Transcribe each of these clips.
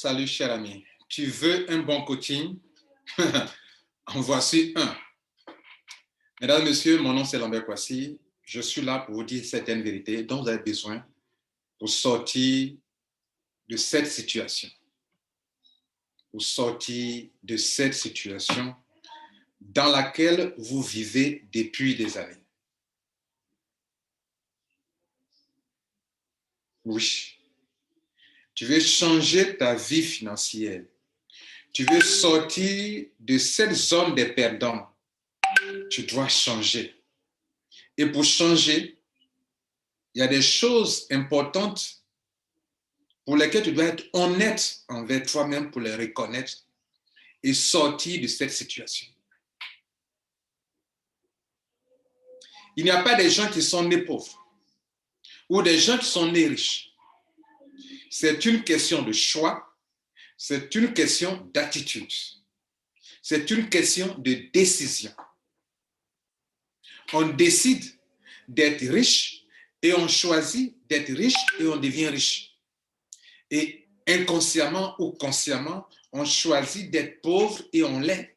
Salut cher ami, tu veux un bon coaching? En voici un. Mesdames, Messieurs, mon nom c'est Lambert Kwasi. Je suis là pour vous dire certaines vérités dont vous avez besoin pour sortir de cette situation. Pour sortir de cette situation dans laquelle vous vivez depuis des années. Oui. Tu veux changer ta vie financière. Tu veux sortir de cette zone des perdants. Tu dois changer. Et pour changer, il y a des choses importantes pour lesquelles tu dois être honnête envers toi-même pour les reconnaître et sortir de cette situation. Il n'y a pas des gens qui sont nés pauvres ou des gens qui sont nés riches. C'est une question de choix, c'est une question d'attitude, c'est une question de décision. On décide d'être riche et on choisit d'être riche et on devient riche. Et inconsciemment ou consciemment, on choisit d'être pauvre et on l'est.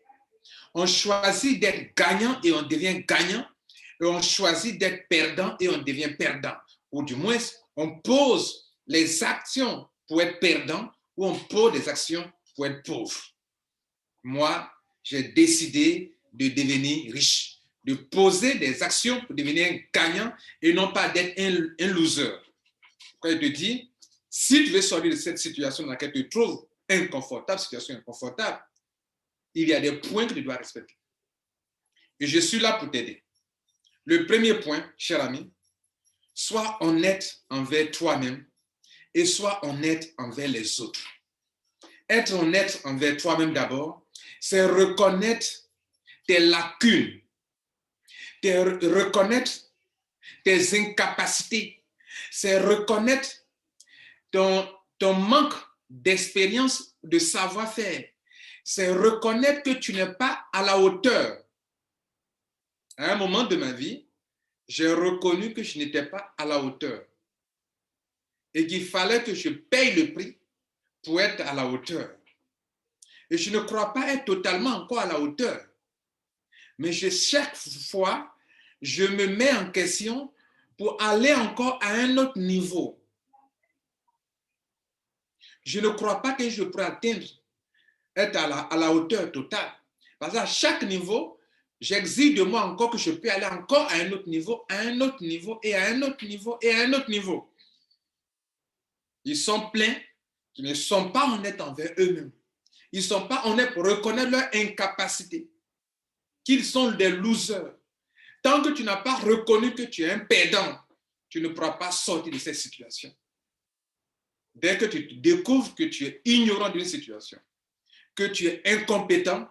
On choisit d'être gagnant et on devient gagnant. Et on choisit d'être perdant et on devient perdant. Ou du moins, on pose les actions pour être perdant ou on pose des actions pour être pauvre. Moi, j'ai décidé de devenir riche, de poser des actions pour devenir un gagnant et non pas d'être un loser. Quand il te dit, si tu veux sortir de cette situation dans laquelle tu te trouves inconfortable, situation inconfortable, il y a des points que tu dois respecter. Et je suis là pour t'aider. Le premier point, cher ami, sois honnête envers toi-même et sois honnête envers les autres. Être honnête envers toi-même d'abord, c'est reconnaître tes lacunes, reconnaître tes incapacités, c'est reconnaître ton manque d'expérience, de savoir-faire, c'est reconnaître que tu n'es pas à la hauteur. À un moment de ma vie, j'ai reconnu que je n'étais pas à la hauteur et qu'il fallait que je paye le prix pour être à la hauteur. Et je ne crois pas être totalement encore à la hauteur. Mais chaque fois, je me mets en question pour aller encore à un autre niveau. Je ne crois pas que je pourrais atteindre, être à la hauteur totale. Parce qu'à chaque niveau, j'exige de moi encore que je peux aller encore à un autre niveau, à un autre niveau, et à un autre niveau, et à un autre niveau. Ils sont pleins qui ne sont pas honnêtes envers eux-mêmes. Ils ne sont pas honnêtes pour reconnaître leur incapacité, qu'ils sont des losers. Tant que tu n'as pas reconnu que tu es un perdant, tu ne pourras pas sortir de cette situation. Dès que tu découvres que tu es ignorant d'une situation, que tu es incompétent,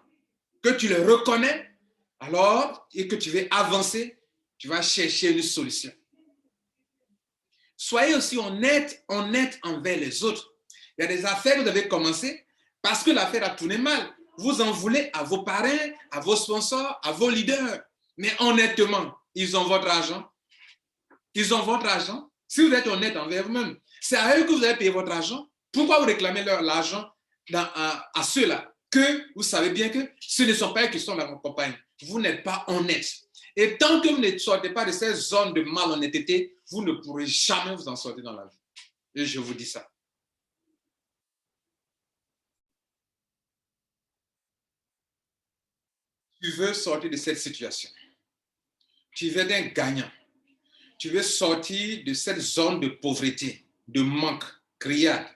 que tu le reconnais, alors, et que tu veux avancer, tu vas chercher une solution. Soyez aussi honnête envers les autres. Il y a des affaires que vous avez commencé parce que l'affaire a tourné mal. Vous en voulez à vos parrains, à vos sponsors, à vos leaders. Mais honnêtement, ils ont votre argent. Ils ont votre argent. Si vous êtes honnête envers vous-même, c'est à eux que vous avez payé votre argent. Pourquoi vous réclamez l'argent à ceux-là que vous savez bien que ce ne sont pas eux qui sont la compagnie. Vous n'êtes pas honnête. Et tant que vous ne sortez pas de cette zone de malhonnêteté, vous ne pourrez jamais vous en sortir dans la vie. Et je vous dis ça. Tu veux sortir de cette situation. Tu veux être un gagnant. Tu veux sortir de cette zone de pauvreté, de manque, criade.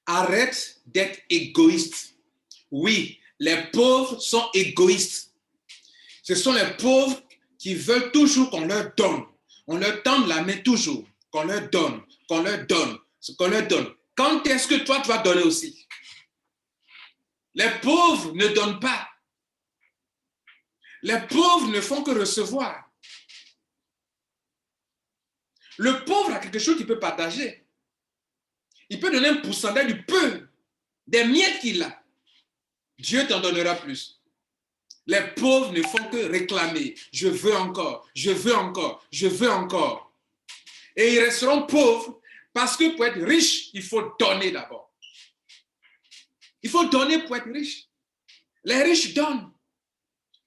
Arrête d'être égoïste. Oui, les pauvres sont égoïstes. Ce sont les pauvres qui veulent toujours qu'on leur donne. On leur tend la main toujours. Qu'on leur donne, qu'on leur donne, qu'on leur donne. Quand est-ce que toi, tu vas donner aussi? Les pauvres ne donnent pas. Les pauvres ne font que recevoir. Le pauvre a quelque chose qu'il peut partager. Il peut donner un pourcentage du peu, des miettes qu'il a. Dieu t'en donnera plus. Les pauvres ne font que réclamer. Je veux encore, je veux encore, je veux encore. Et ils resteront pauvres Parce que pour être riche, il faut donner d'abord. Il faut donner pour être riche. Les riches donnent.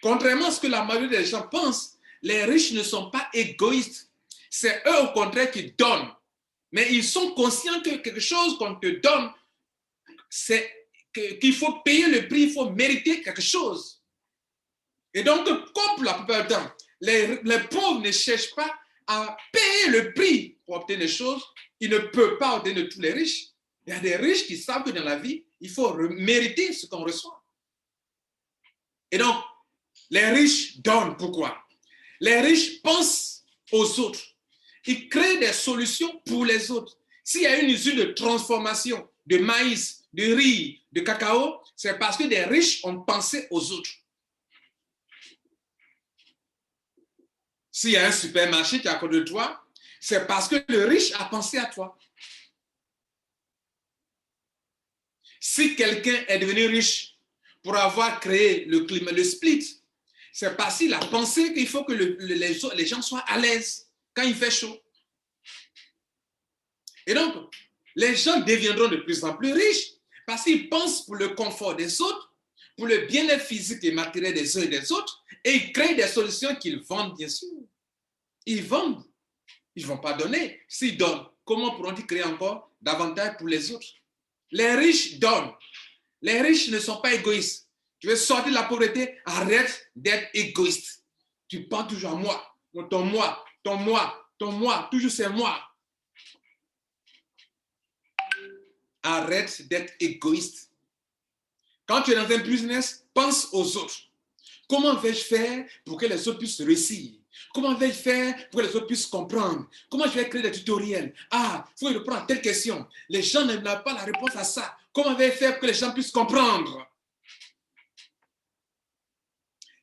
Contrairement à ce que la majorité des gens pensent, les riches ne sont pas égoïstes. C'est eux, au contraire, qui donnent. Mais ils sont conscients que quelque chose qu'on te donne, c'est qu'il faut payer le prix, il faut mériter quelque chose. Et donc, comme la plupart du temps, les pauvres ne cherchent pas à payer le prix pour obtenir des choses. Ils ne peuvent pas obtenir de tous les riches. Il y a des riches qui savent que dans la vie, il faut mériter ce qu'on reçoit. Et donc, les riches donnent. Pourquoi? Les riches pensent aux autres. Ils créent des solutions pour les autres. S'il y a une usine de transformation de maïs, de riz, de cacao, c'est parce que des riches ont pensé aux autres. S'il y a un supermarché qui est à côté de toi, c'est parce que le riche a pensé à toi. Si quelqu'un est devenu riche pour avoir créé le climat, le split, c'est parce qu'il a pensé qu'il faut que les gens soient à l'aise quand il fait chaud. Et donc, les gens deviendront de plus en plus riches parce qu'ils pensent pour le confort des autres, pour le bien-être physique et matériel des uns et des autres, et ils créent des solutions qu'ils vendent, bien sûr. Ils vendent. Ils ne vont pas donner. S'ils donnent, comment pourront-ils créer encore davantage pour les autres? Les riches donnent. Les riches ne sont pas égoïstes. Tu veux sortir de la pauvreté, arrête d'être égoïste. Tu penses toujours à moi. Ton moi, ton moi, ton moi, toujours c'est moi. Arrête d'être égoïste. Quand tu es dans un business, pense aux autres. Comment vais-je faire pour que les autres puissent réussir? Comment vais-je faire pour que les autres puissent comprendre? Comment je vais créer des tutoriels? Ah, il faut répondre à telle question. Les gens n'ont pas la réponse à ça. Comment vais-je faire pour que les gens puissent comprendre?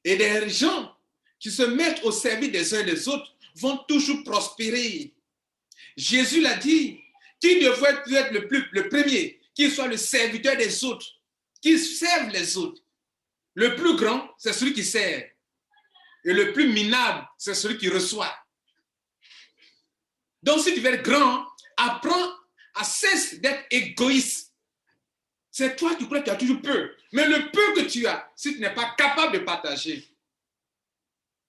Et des gens qui se mettent au service des uns et des autres vont toujours prospérer. Jésus l'a dit, qui devrait être le premier, qui soit le serviteur des autres, qui serve les autres. Le plus grand, c'est celui qui sert. Et le plus minable, c'est celui qui reçoit. Donc, si tu veux être grand, apprends à cesser d'être égoïste. C'est toi qui crois que tu as toujours peu. Mais le peu que tu as, si tu n'es pas capable de partager,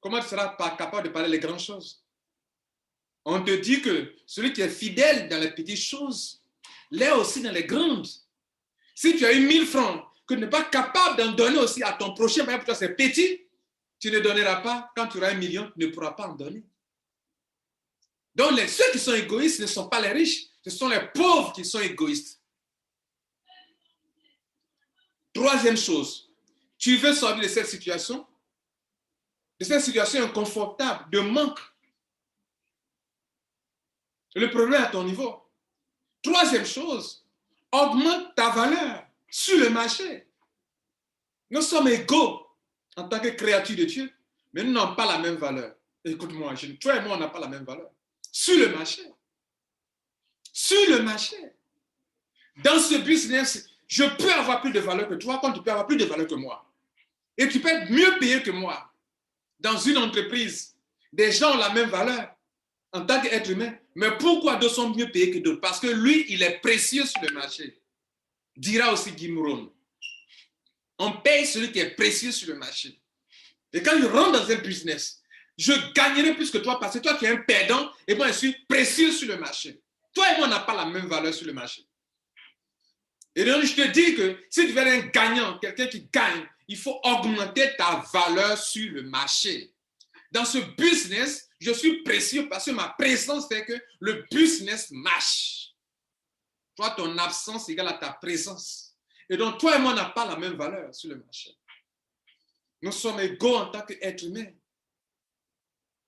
comment tu seras pas capable de parler les grandes choses? On te dit que celui qui est fidèle dans les petites choses, l'est aussi dans les grandes. Si tu as eu 1000 francs, que tu n'es pas capable d'en donner aussi à ton prochain, pour toi c'est petit, tu ne donneras pas. Quand tu auras 1 million, tu ne pourras pas en donner. Donc, ceux qui sont égoïstes ne sont pas les riches, ce sont les pauvres qui sont égoïstes. Troisième chose, tu veux sortir de cette situation inconfortable, de manque. Le problème est à ton niveau. Troisième chose, augmente ta valeur sur le marché. Nous sommes égaux en tant que créatures de Dieu, mais nous n'avons pas la même valeur. Écoute-moi, toi et moi, on n'a pas la même valeur. Sur le marché. Sur le marché. Dans ce business, je peux avoir plus de valeur que toi quand tu peux avoir plus de valeur que moi. Et tu peux être mieux payé que moi. Dans une entreprise, des gens ont la même valeur en tant qu'être humain. Mais pourquoi d'autres sont mieux payés que d'autres? Parce que lui, il est précieux sur le marché. Dira aussi Gimron. On paye celui qui est précieux sur le marché. Et quand je rentre dans un business, je gagnerai plus que toi parce que toi tu es un perdant et moi je suis précieux sur le marché. Toi et moi on n'a pas la même valeur sur le marché. Et donc je te dis que si tu veux être un gagnant, quelqu'un qui gagne, il faut augmenter ta valeur sur le marché. Dans ce business, je suis précieux parce que ma présence fait que le business marche. Toi, ton absence égale à ta présence. Et donc, toi et moi, on n'a pas la même valeur sur le marché. Nous sommes égaux en tant qu'êtres humains.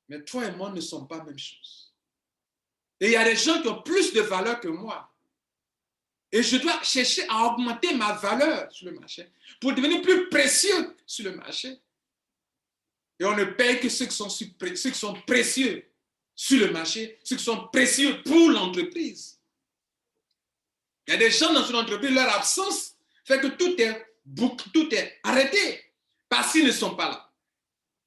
Mais toi et moi ne sommes pas la même chose. Et il y a des gens qui ont plus de valeur que moi. Et je dois chercher à augmenter ma valeur sur le marché pour devenir plus précieux sur le marché. Et on ne paye que ceux qui sont précieux sur le marché, ceux qui sont précieux pour l'entreprise. Il y a des gens dans une entreprise, leur absence fait que tout est arrêté parce qu'ils ne sont pas là.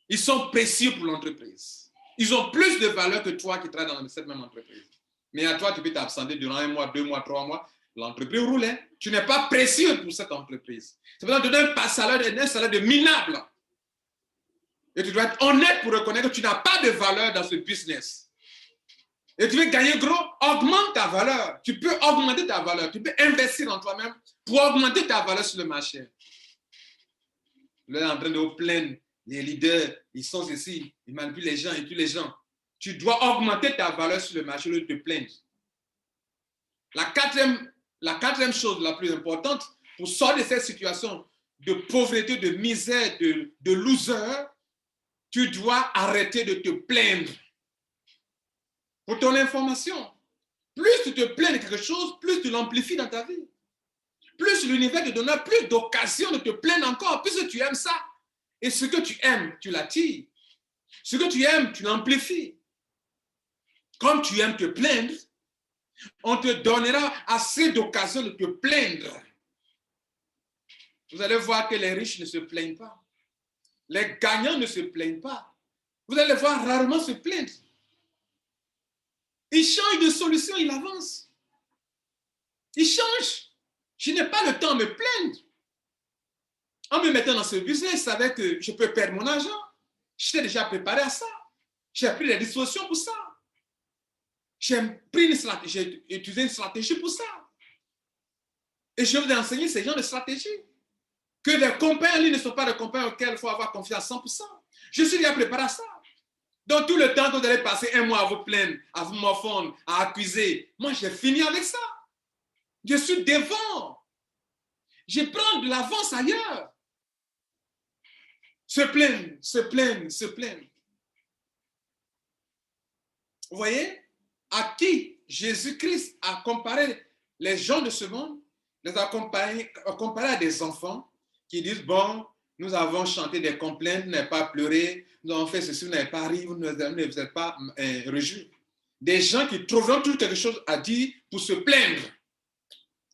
Ils sont précieux pour l'entreprise. Ils ont plus de valeur que toi qui travailles dans cette même entreprise. Mais à toi, tu peux t'absenter durant 1 mois, 2 mois, 3 mois. L'entreprise roule. Hein. Tu n'es pas précieux pour cette entreprise. C'est pour ça que tu donnes un salaire de minable. Et tu dois être honnête pour reconnaître que tu n'as pas de valeur dans ce business. Et tu veux gagner gros, augmente ta valeur. Tu peux augmenter ta valeur. Tu peux investir en toi-même pour augmenter ta valeur sur le marché. Vous êtes en train de vous plaindre. Les leaders, ils sont ici. Ils manipulent les gens, ils tuent les gens. Tu dois augmenter ta valeur sur le marché au lieu de te plaindre. La quatrième chose la plus importante pour sortir de cette situation de pauvreté, de misère, de loser, tu dois arrêter de te plaindre. Pour ton information, plus tu te plains de quelque chose, plus tu l'amplifies dans ta vie. Plus l'univers te donnera plus d'occasions de te plaindre encore, plus tu aimes ça. Et ce que tu aimes, tu l'attires. Ce que tu aimes, tu l'amplifies. Comme tu aimes te plaindre, on te donnera assez d'occasions de te plaindre. Vous allez voir que les riches ne se plaignent pas. Les gagnants ne se plaignent pas. Vous allez voir rarement se plaindre. Ils changent de solution, ils avancent. Ils changent. Je n'ai pas le temps de me plaindre. En me mettant dans ce business, je savais que je peux perdre mon argent. J'étais déjà préparé à ça. J'ai pris des dispositions pour ça. J'ai utilisé une stratégie pour ça. Et je vais vous enseigner ces genres de stratégies. Que les compagnies en ligne ne sont pas des compagnies auxquelles il faut avoir confiance à 100%. Je suis déjà préparé à ça. Donc, tout le temps que vous allez passer 1 mois à vous plaindre, à vous morfondre, à accuser, moi, j'ai fini avec ça. Je suis devant. Je prends de l'avance ailleurs. Se plaindre, se plaindre, se plaindre. Vous voyez, à qui Jésus-Christ a comparé les gens de ce monde, les a comparés à des enfants qui disent, bon, nous avons chanté des complaintes, vous n'avez pas pleuré, nous avons fait ceci, vous n'avez pas ri, vous ne vous êtes pas réjouis. Des gens qui trouveront toujours quelque chose à dire pour se plaindre.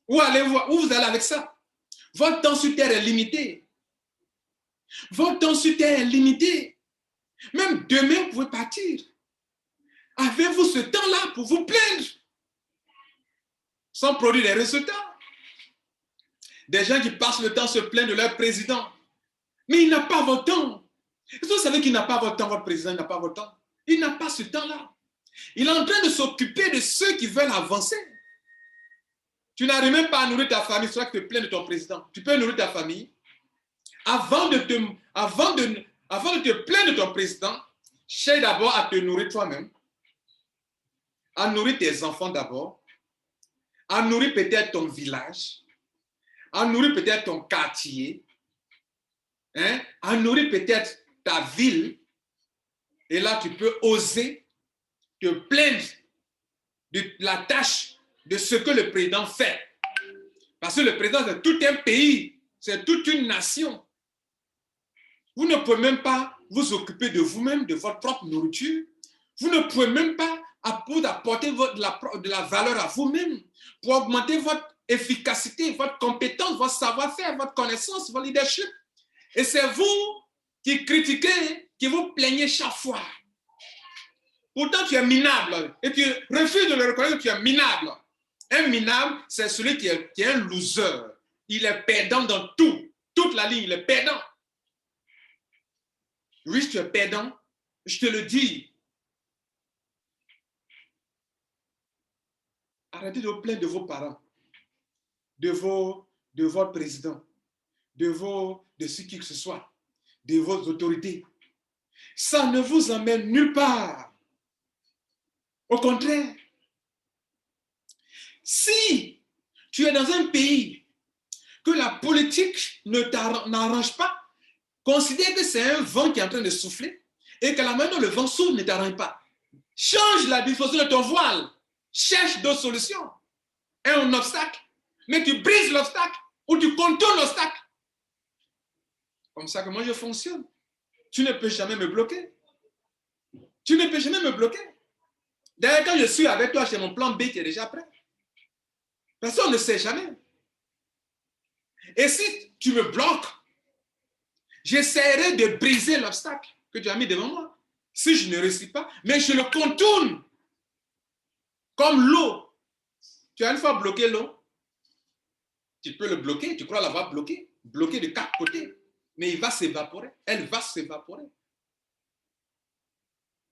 Où vous allez avec ça? Votre temps sur terre est limité. Votre temps sur terre est limité. Même demain, vous pouvez partir. Avez-vous ce temps-là pour vous plaindre? Sans produire des résultats. Des gens qui passent le temps à se plaindre de leur président. Mais il n'a pas votre temps. Est-ce que vous savez qu'il n'a pas votre temps, votre président, il n'a pas votre temps? Il n'a pas ce temps-là. Il est en train de s'occuper de ceux qui veulent avancer. Tu n'arrives même pas à nourrir ta famille, c'est vrai que tu te plains de ton président. Tu peux nourrir ta famille. Avant de te plaindre de ton président, cherche d'abord à te nourrir toi-même, à nourrir tes enfants d'abord, à nourrir peut-être ton village, à nourrir peut-être ton quartier, à nourrir peut-être ta ville. Et là, tu peux oser te plaindre de la tâche de ce que le président fait. Parce que le président, c'est tout un pays, c'est toute une nation. Vous ne pouvez même pas vous occuper de vous-même, de votre propre nourriture. Vous ne pouvez même pas apporter de la valeur à vous-même pour augmenter votre efficacité, votre compétence, votre savoir-faire, votre connaissance, votre leadership. Et c'est vous qui critiquez, qui vous plaignez chaque fois. Pourtant, tu es minable et tu refuses de le reconnaître que tu es minable. Un minable, c'est celui qui est un loser. Il est perdant dans tout. Toute la ligne, il est perdant. Oui, tu es perdant, je te le dis. Arrêtez de vous plaindre de vos parents, de votre président, de ce qui que ce soit, de vos autorités. Ça ne vous emmène nulle part. Au contraire, si tu es dans un pays que la politique n'arrange pas, considère que c'est un vent qui est en train de souffler et que la manière dont le vent souffle ne t'arrange pas. Change la disposition de ton voile. Cherche d'autres solutions. Un obstacle. Mais tu brises l'obstacle ou tu contournes l'obstacle. Comme ça que moi je fonctionne. Tu ne peux jamais me bloquer. Tu ne peux jamais me bloquer. D'ailleurs, quand je suis avec toi, j'ai mon plan B qui est déjà prêt. Personne ne sait jamais. Et si tu me bloques, j'essaierai de briser l'obstacle que tu as mis devant moi. Si je ne réussis pas, mais je le contourne. Comme l'eau. Tu as une fois bloqué l'eau, tu peux le bloquer, tu crois l'avoir bloqué, bloqué de 4 côtés, mais il va s'évaporer, elle va s'évaporer.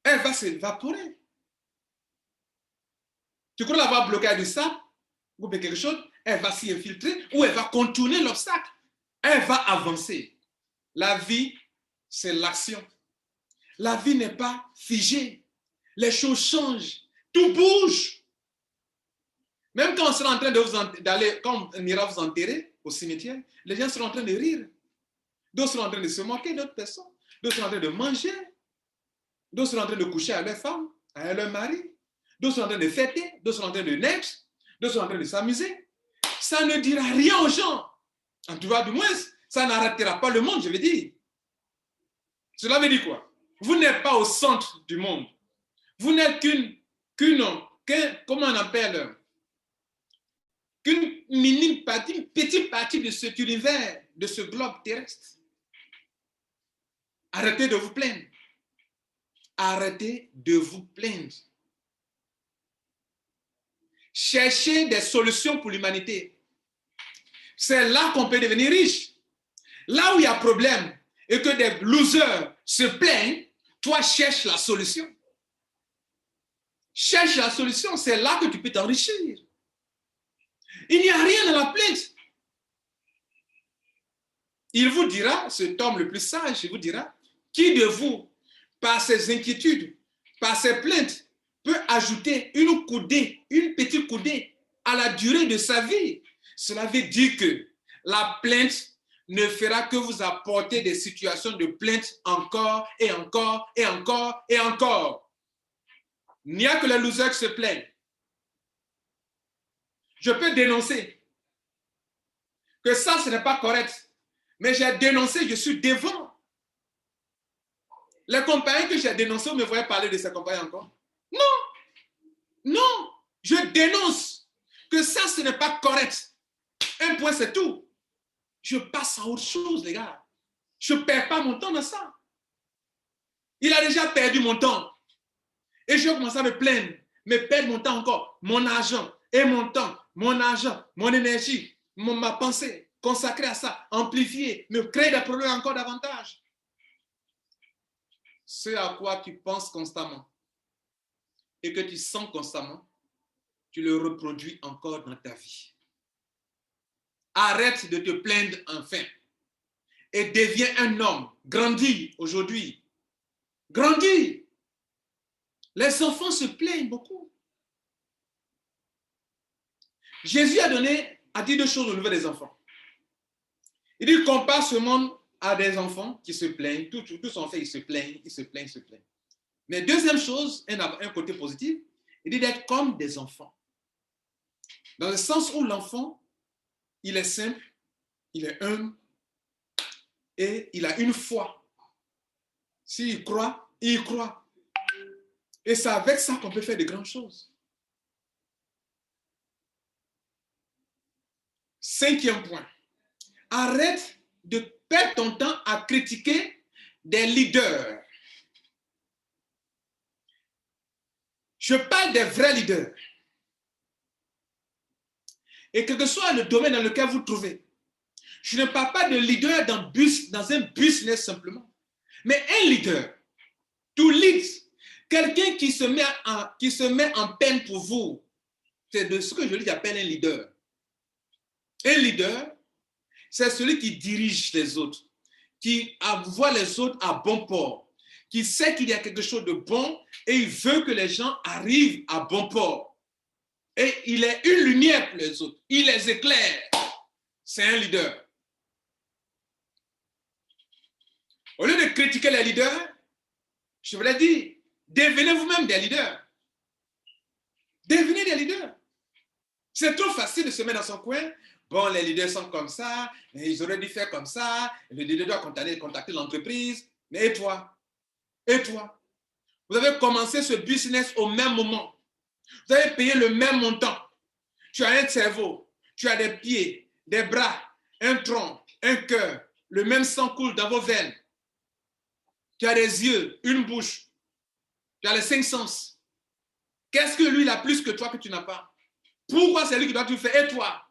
Elle va s'évaporer. Tu crois l'avoir bloqué avec du sable ou quelque chose, elle va s'y infiltrer ou elle va contourner l'obstacle. Elle va avancer. La vie, c'est l'action. La vie n'est pas figée. Les choses changent. Tout bouge. Même quand on sera en train d'aller, quand on ira vous enterrer au cimetière, les gens seront en train de rire. D'autres seront en train de se moquer d'autres personnes. D'autres seront en train de manger. D'autres seront en train de coucher à leur femme, à leur mari. D'autres sont en train de fêter. D'autres sont en train de naître. D'autres sont en train de s'amuser. Ça ne dira rien aux gens. En tout cas, du moins, ça n'arrêtera pas le monde, je veux dire. Cela veut dire quoi? Vous n'êtes pas au centre du monde. Vous n'êtes comment on appelle, qu'une minime partie, une petite partie de cet univers, de ce globe terrestre. Arrêtez de vous plaindre. Arrêtez de vous plaindre. Cherchez des solutions pour l'humanité. C'est là qu'on peut devenir riche. Là où il y a problème et que des losers se plaignent, toi cherche la solution. Cherche la solution, c'est là que tu peux t'enrichir. Il n'y a rien dans la plainte. Il vous dira, cet homme le plus sage, il vous dira, qui de vous, par ses inquiétudes, par ses plaintes, peut ajouter une coudée, une petite coudée à la durée de sa vie. Cela veut dire que la plainte ne fera que vous apporter des situations de plainte encore et encore et encore et encore. Il n'y a que les losers qui se plaignent. Je peux dénoncer que ça, ce n'est pas correct. Mais j'ai dénoncé, je suis devant. Les compagnies que j'ai dénoncées, vous me voyez parler de ces compagnies encore? Non, non, je dénonce que ça, ce n'est pas correct. Un point, c'est tout. Je passe à autre chose, les gars. Je ne perds pas mon temps dans ça. Il a déjà perdu mon temps. Et je vais commencer à me plaindre, me perdre mon temps encore, mon argent et mon temps, mon argent, mon énergie, ma pensée consacrée à ça, amplifier, me créer des problèmes encore davantage. Ce à quoi tu penses constamment et que tu sens constamment, tu le reproduis encore dans ta vie. Arrête de te plaindre enfin et deviens un homme. Grandis aujourd'hui. Grandis. Les enfants se plaignent beaucoup. Jésus a dit 2 choses au niveau des enfants. Il dit, compare ce monde à des enfants qui se plaignent. Tous sont faits, ils se plaignent, ils se plaignent, ils se plaignent. Mais deuxième chose, un côté positif, il dit d'être comme des enfants. Dans le sens où l'enfant, il est simple, il est humble et il a une foi. S'il croit, il croit. Et c'est avec ça qu'on peut faire de grandes choses. 5e point. Arrête de perdre ton temps à critiquer des leaders. Je parle des vrais leaders. Et quel que soit le domaine dans lequel vous trouvez, je ne parle pas de leader dans un business simplement, mais un leader, to lead, quelqu'un qui se met en peine pour vous. C'est de ce que j'appelle un leader. Un leader, c'est celui qui dirige les autres, qui voit les autres à bon port, qui sait qu'il y a quelque chose de bon et il veut que les gens arrivent à bon port. Et il est une lumière pour les autres. Il les éclaire. C'est un leader. Au lieu de critiquer les leaders, je vous l'ai dit, devenez vous-même des leaders. Devenez des leaders. C'est trop facile de se mettre dans son coin. Bon, les leaders sont comme ça, ils auraient dû faire comme ça, le leader doit contacter l'entreprise. Mais et toi? Et toi? Vous avez commencé ce business au même moment. Vous avez payé le même montant. Tu as un cerveau, tu as des pieds, des bras, un tronc, un cœur. Le même sang coule dans vos veines. Tu as des yeux, une bouche. Tu as les 5 sens. Qu'est-ce que lui, il a plus que toi que tu n'as pas? Pourquoi c'est lui qui doit tout faire? Et toi?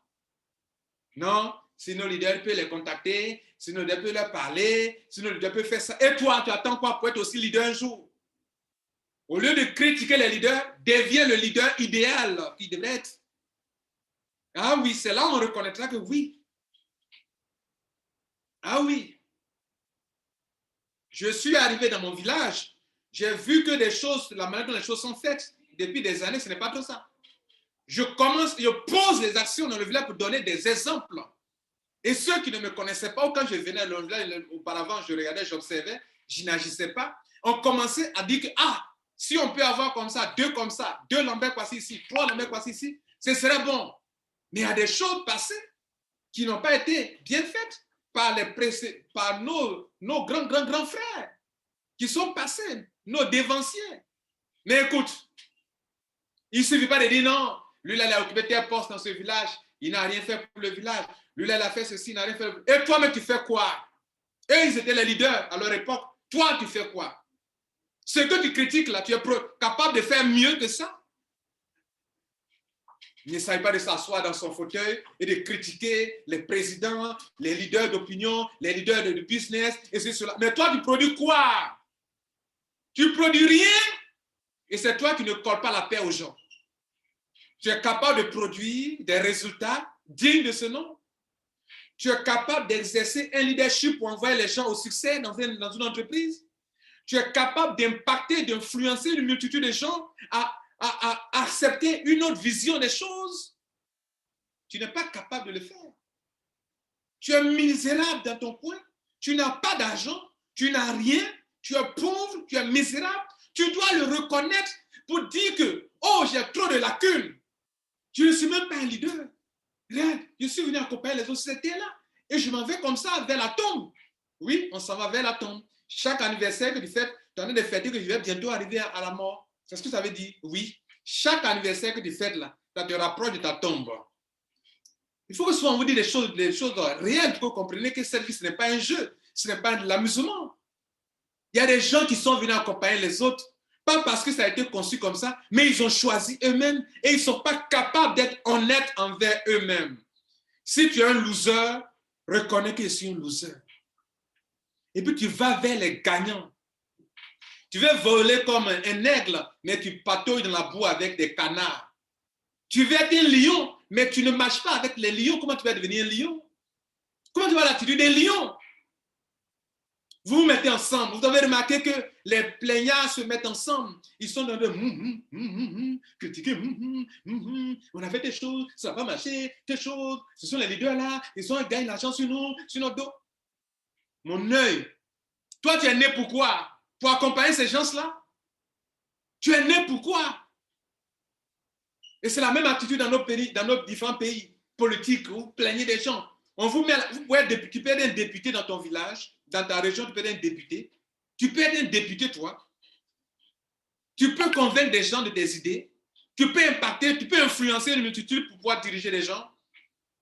Non, si nos leaders peuvent les contacter, si nos leaders peuvent leur parler, si nos leaders peuvent faire ça. Et toi, tu attends quoi pour être aussi leader un jour? Au lieu de critiquer les leaders, deviens le leader idéal qu'il devrait être. Ah oui, c'est là où on reconnaîtra que oui. Ah oui. Je suis arrivé dans mon village, j'ai vu que des choses, la manière dont les choses sont faites, depuis des années, ce n'est pas tout ça. Je pose les actions dans le village pour donner des exemples. Et ceux qui ne me connaissaient pas, ou quand je venais dans le village, auparavant, je regardais, j'observais, je n'agissais pas, on commençait à dire que, ah, si on peut avoir comme ça, deux Lambert Kouassi ici, trois Lambert Kouassi ici, ce serait bon. Mais il y a des choses passées qui n'ont pas été bien faites par nos grands frères qui sont passés, nos dévanciers. Mais écoute, il ne suffit pas de dire non, lui, là, il a occupé tel poste dans ce village, il n'a rien fait pour le village. Lui, là, il a fait ceci, il n'a rien fait. Et toi, mais tu fais quoi? Eux, ils étaient les leaders à leur époque. Toi, tu fais quoi? Ce que tu critiques là, tu es capable de faire mieux que ça? Il ne s'agit pas de s'asseoir dans son fauteuil et de critiquer les présidents, les leaders d'opinion, les leaders de business, et c'est cela. Mais toi, tu produis quoi? Tu produis rien, et c'est toi qui ne colles pas la paix aux gens. Tu es capable de produire des résultats dignes de ce nom. Tu es capable d'exercer un leadership pour envoyer les gens au succès dans une entreprise. Tu es capable d'impacter, d'influencer une multitude de gens à accepter une autre vision des choses. Tu n'es pas capable de le faire. Tu es misérable dans ton coin. Tu n'as pas d'argent. Tu n'as rien. Tu es pauvre. Tu es misérable. Tu dois le reconnaître pour dire que, oh, j'ai trop de lacunes. Je ne suis même pas un leader. Regarde, je suis venu accompagner les autres, c'était là. Et je m'en vais comme ça vers la tombe. Oui, on s'en va vers la tombe. Chaque anniversaire que tu fêtes, tu en as des fêtes que je vais bientôt arriver à la mort. C'est ce que ça veut dire? Oui. Chaque anniversaire que tu fêtes là, ça te rapproche de ta tombe. Il faut que souvent on vous dise des choses réelles pour que vous compreniez que cette vie, ce n'est pas un jeu, ce n'est pas de l'amusement. Il y a des gens qui sont venus accompagner les autres, pas parce que ça a été conçu comme ça, mais ils ont choisi eux-mêmes et ils ne sont pas capables d'être honnêtes envers eux-mêmes. Si tu es un loser, reconnais que je suis un loser. Et puis tu vas vers les gagnants. Tu veux voler comme un aigle, mais tu patouilles dans la boue avec des canards. Tu veux être un lion, mais tu ne marches pas avec les lions. Comment tu vas devenir un lion? Comment tu vas l'attitude d'un lion? Vous vous mettez ensemble. Vous avez remarqué que les plaignards se mettent ensemble. Ils sont dans le critiquer. On a fait des choses, ça n'a pas marché, des choses. Ce sont les leaders là, ils ont gagné l'argent sur nous, sur notre dos. Mon œil. Toi, tu es né pour quoi? Pour accompagner ces gens-là? Tu es né pour quoi? Et c'est la même attitude dans nos pays, dans nos différents pays politiques où vous plaignez des gens. On vous met, tu peux être un député dans ton village, dans ta région, tu peux être un député. Tu peux être un député, toi. Tu peux convaincre des gens de tes idées. Tu peux impacter, tu peux influencer une multitude pour pouvoir diriger les gens.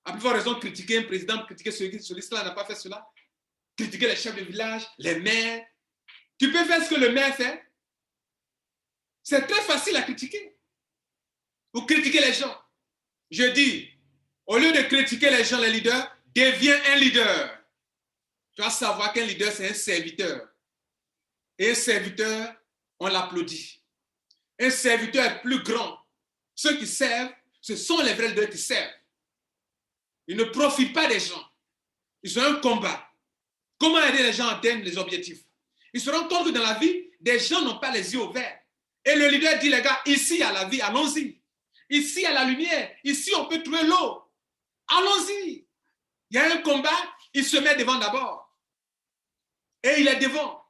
À plus forte raison, critiquer un président, critiquer celui-là n'a pas fait cela. Critiquer les chefs de village, les maires. Tu peux faire ce que le maire fait. C'est très facile à critiquer. Ou critiquer les gens. Je dis, au lieu de critiquer les gens, les leaders, deviens un leader. Tu dois savoir qu'un leader, c'est un serviteur. Et un serviteur, on l'applaudit. Un serviteur est plus grand. Ceux qui servent, ce sont les vrais leaders qui servent. Ils ne profitent pas des gens. Ils ont un combat. Comment aider les gens à atteindre les objectifs? Ils se rendent compte que dans la vie, des gens n'ont pas les yeux ouverts. Et le leader dit, les gars, ici, il y a la vie, allons-y. Ici, il y a la lumière. Ici, on peut trouver l'eau. Allons-y. Il y a un combat, il se met devant d'abord. Et il est devant.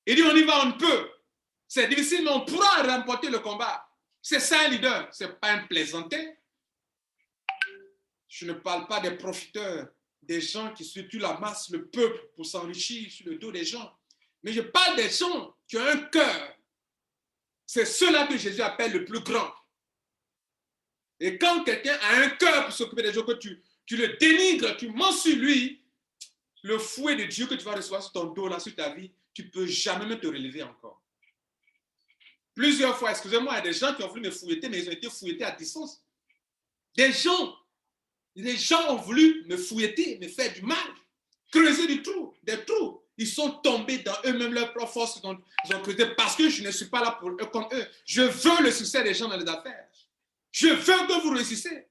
Il dit, on y va, on peut. C'est difficile, mais on pourra remporter le combat. C'est ça un leader. Ce n'est pas un plaisantin. Je ne parle pas des profiteurs, des gens qui se tuent la masse, le peuple, pour s'enrichir sur le dos des gens. Mais je parle des gens qui ont un cœur. C'est ceux-là que Jésus appelle le plus grand. Et quand quelqu'un a un cœur pour s'occuper des gens, que tu le dénigres, tu mens sur lui, le fouet de Dieu que tu vas recevoir sur ton dos, là, sur ta vie, tu ne peux jamais même te relever encore. Plusieurs fois, excusez-moi, il y a des gens qui ont voulu me fouetter, mais ils ont été fouettés à distance. Des gens ont voulu me fouetter, me faire du mal, creuser des trous. Ils sont tombés dans eux-mêmes, leur propre force, ils ont creusé parce que je ne suis pas là pour eux comme eux. Je veux le succès des gens dans les affaires. Je veux que vous réussissez.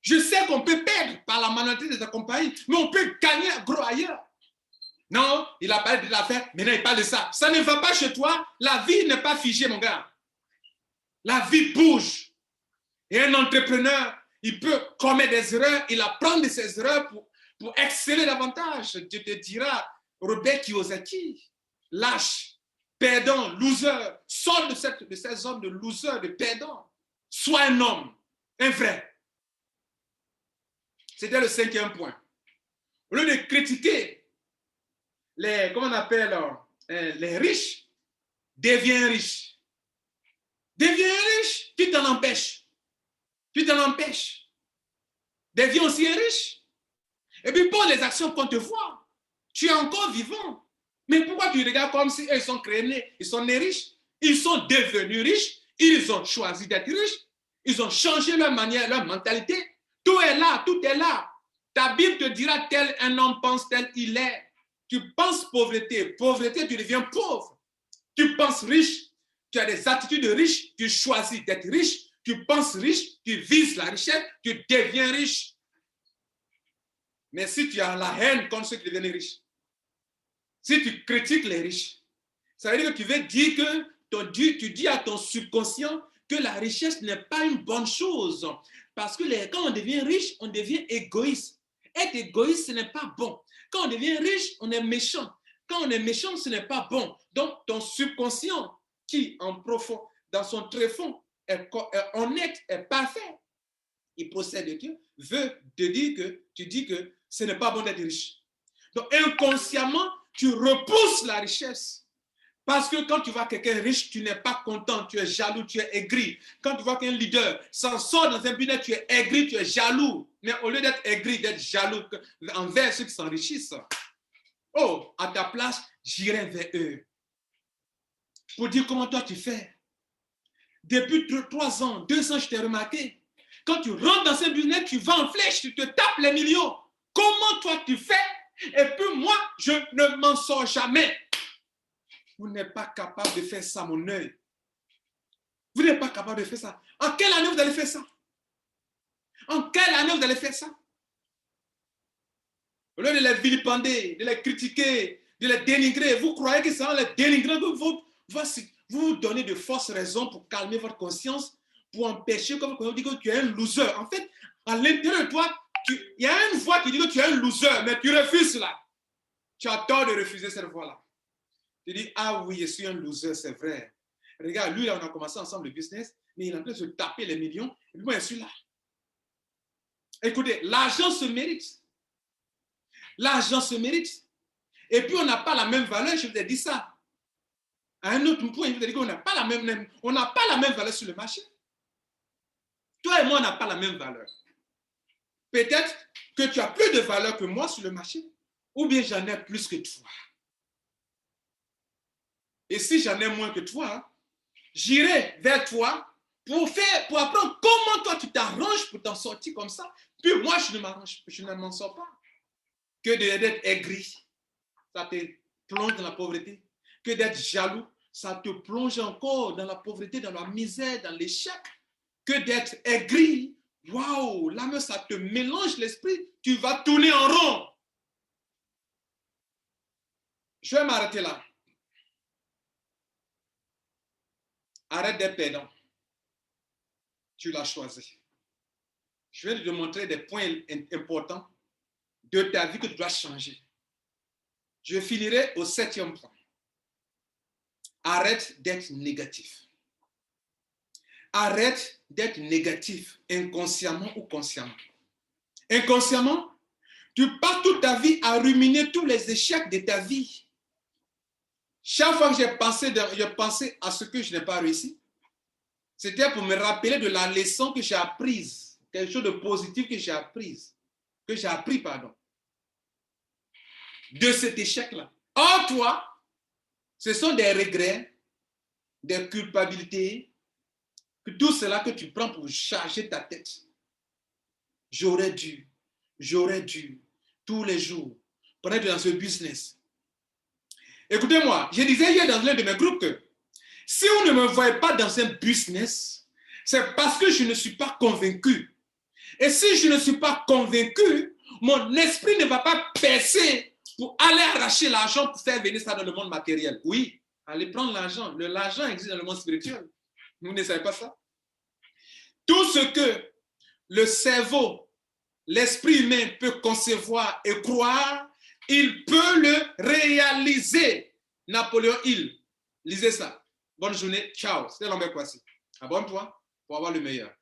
Je sais qu'on peut perdre par la malhonnêteté de ta compagnie, mais on peut gagner gros ailleurs. Non, il a parlé de l'affaire, maintenant il parle de ça. Ça ne va pas chez toi, la vie n'est pas figée, mon gars. La vie bouge. Et un entrepreneur, il peut commettre des erreurs, il apprend de ses erreurs pour exceller davantage. Dieu te dira, Robert Kiyosaki, lâche, perdant, loser, sors de cette zone de loser, de perdant. Sois un homme, un vrai. C'était le 5e point. Au lieu de critiquer les, comment on appelle, les riches, deviens riche. Deviens riche, tu t'en empêches. Tu t'en empêches. Deviens aussi un riche. Et puis pose les actions qu'on te voit. Tu es encore vivant. Mais pourquoi tu regardes comme si eux, ils sont créés, ils sont nés riches? Ils sont devenus riches. Ils ont choisi d'être riches. Ils ont changé leur manière, leur mentalité. Tout est là, tout est là. Ta Bible te dira tel un homme pense, tel il est. Tu penses pauvreté, pauvreté, tu deviens pauvre. Tu penses riche, tu as des attitudes de riche, tu choisis d'être riche. Tu penses riche, tu vises la richesse, tu deviens riche. Mais si tu as la haine contre ceux qui deviennent riches, si tu critiques les riches, ça veut dire que tu veux dire que tu dis à ton subconscient que la richesse n'est pas une bonne chose. Parce que quand on devient riche, on devient égoïste. Être égoïste, ce n'est pas bon. Quand on devient riche, on est méchant. Quand on est méchant, ce n'est pas bon. Donc, ton subconscient, qui en profond, dans son tréfonds, est honnête, est parfait, il possède Dieu, veut te dire que tu dis que ce n'est pas bon d'être riche. Donc, inconsciemment, tu repousses la richesse. Parce que quand tu vois quelqu'un riche, tu n'es pas content, tu es jaloux, tu es aigri. Quand tu vois qu'un leader s'en sort dans un business, tu es aigri, tu es jaloux. Mais au lieu d'être aigri, d'être jaloux envers ceux qui s'enrichissent, oh, à ta place, j'irai vers eux. Pour dire comment toi tu fais. Depuis 3 ans, 2 ans, je t'ai remarqué. Quand tu rentres dans ce business, tu vas en flèche, tu te tapes les millions. Comment toi tu fais? Et puis moi, je ne m'en sors jamais. Vous n'êtes pas capable de faire ça, mon œil. Vous n'êtes pas capable de faire ça. En quelle année vous allez faire ça? En quelle année vous allez faire ça? Au lieu de les vilipender, de les critiquer, de les dénigrer, vous croyez que c'est en les dénigrant que vous donnez de fausses raisons pour calmer votre conscience, pour empêcher, comme vous dites que tu es un loser. En fait, à l'intérieur de toi, il y a une voix qui dit que tu es un loser, mais tu refuses cela. Tu as tort de refuser cette voix-là. Tu dis, ah oui, je suis un loser, c'est vrai. Regarde, lui, là, on a commencé ensemble le business, mais il est en train de se taper les millions, et puis moi, je suis là. Écoutez, l'argent se mérite. L'argent se mérite. Et puis, on n'a pas la même valeur, je vous ai dit ça. À un autre point, je vous ai dit qu'on n'a pas la même valeur sur le marché. Toi et moi, on n'a pas la même valeur. Peut-être que tu as plus de valeur que moi sur le marché, ou bien j'en ai plus que toi. Et si j'en ai moins que toi, j'irai vers toi pour apprendre comment toi tu t'arranges pour t'en sortir comme ça. Puis moi, je ne m'en sors pas. Que d'être aigri, ça te plonge dans la pauvreté. Que d'être jaloux, ça te plonge encore dans la pauvreté, dans la misère, dans l'échec. Que d'être aigri, waouh, là même ça te mélange l'esprit, tu vas tourner en rond. Je vais m'arrêter là. Arrête d'être perdant. Tu l'as choisi. Je vais te montrer des points importants de ta vie que tu dois changer. Je finirai au 7e point. Arrête d'être négatif. Arrête d'être négatif, inconsciemment ou consciemment. Inconsciemment, tu passes toute ta vie à ruminer tous les échecs de ta vie. Chaque fois que j'ai pensé à ce que je n'ai pas réussi, c'était pour me rappeler de la leçon que j'ai apprise, quelque chose de positif que j'ai appris, de cet échec-là. Or, toi, ce sont des regrets, des culpabilités, que tout cela que tu prends pour charger ta tête. J'aurais dû, tous les jours, pour être dans ce business. Écoutez-moi, je disais hier dans l'un de mes groupes que si on ne me voit pas dans un business, c'est parce que je ne suis pas convaincu. Et si je ne suis pas convaincu, mon esprit ne va pas percer pour aller arracher l'argent pour faire venir ça dans le monde matériel. Oui, allez prendre l'argent. L'argent existe dans le monde spirituel. Vous ne savez pas ça? Tout ce que le cerveau, l'esprit humain peut concevoir et croire, il peut le réaliser. Napoléon Hill, lisez ça. Bonne journée, ciao. C'était Lambert Kwasi. Abonne-toi pour avoir le meilleur.